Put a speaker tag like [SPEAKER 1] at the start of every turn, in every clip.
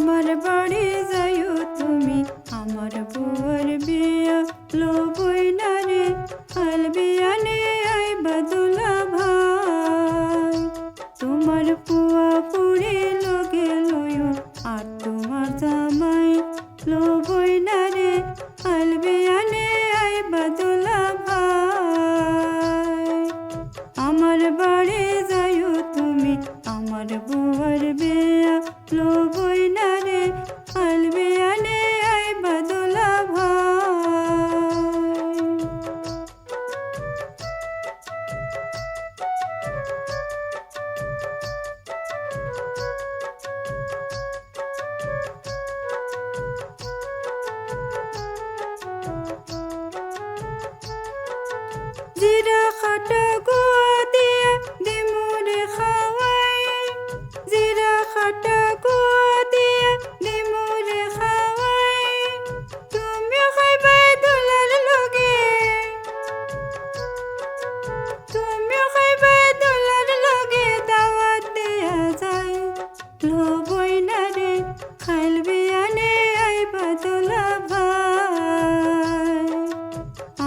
[SPEAKER 1] আমার বাড়ি যাইও তুমি, আমার বুয়ার বিয়া লবই না রে, হাল বিয়ানে আইবা দুলা ভাই। তোমার পুয়া পুরি লগে লইও, আর তোমার জামাই লবই না রে, হাল বিয়ানে আইবা দুলা ভাই। আমার বাড়ি যাইও তুমি, আমার বুয়ার বিয়া লবই না রে, হাল বিয়ানে আইবা দুলা ভাই। জিরা খাটা গুয়া দিয়া দিমুরে খাওয়াই, জিরা খাটা গুয়া দিয়া দিমুরে খাওয়াই। তুমিও খাইবা দুলার লগে, তুমিও খাইবা দুলার লগে, দাওয়াত দেয়া যায় লবই না রে, খাইল বিয়ানে আইবা দুলা ভাই।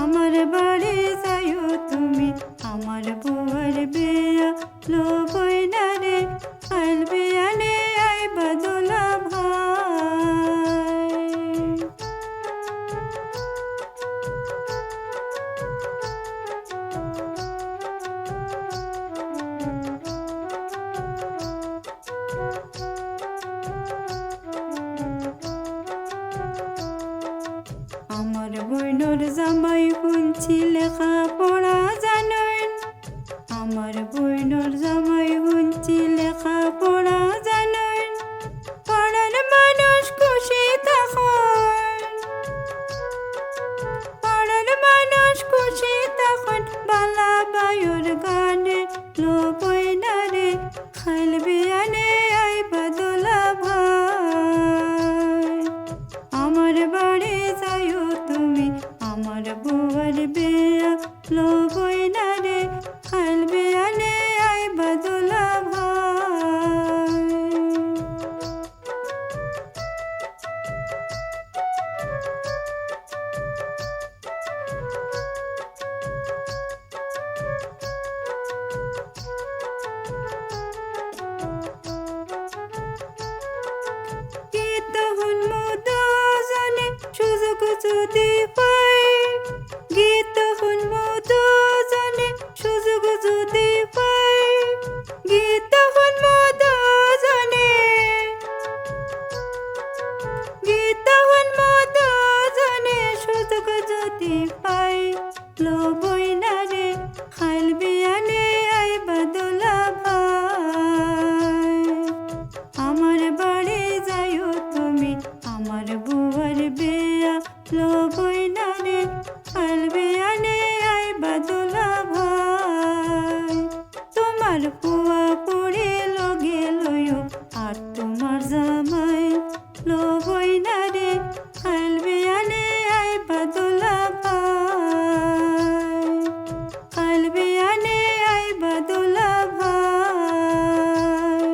[SPEAKER 1] আমার বাড়ি যাইও তুমি, আমার বুয়ার বিয়া লবই না রে, খাইল বিয়ানে আইবা দুলা ভাই। আমার বইনর জামাই শুনছি লেখা পড়া জানেন, আমার বইনর জামাই শুনছি লেখা পড়া জানেন। পাড়ার মানুষ খুশি তখন, পাড়ার মানুষ খুশি তখন, বালা বায়ুর গানে লবই না রে, খাইল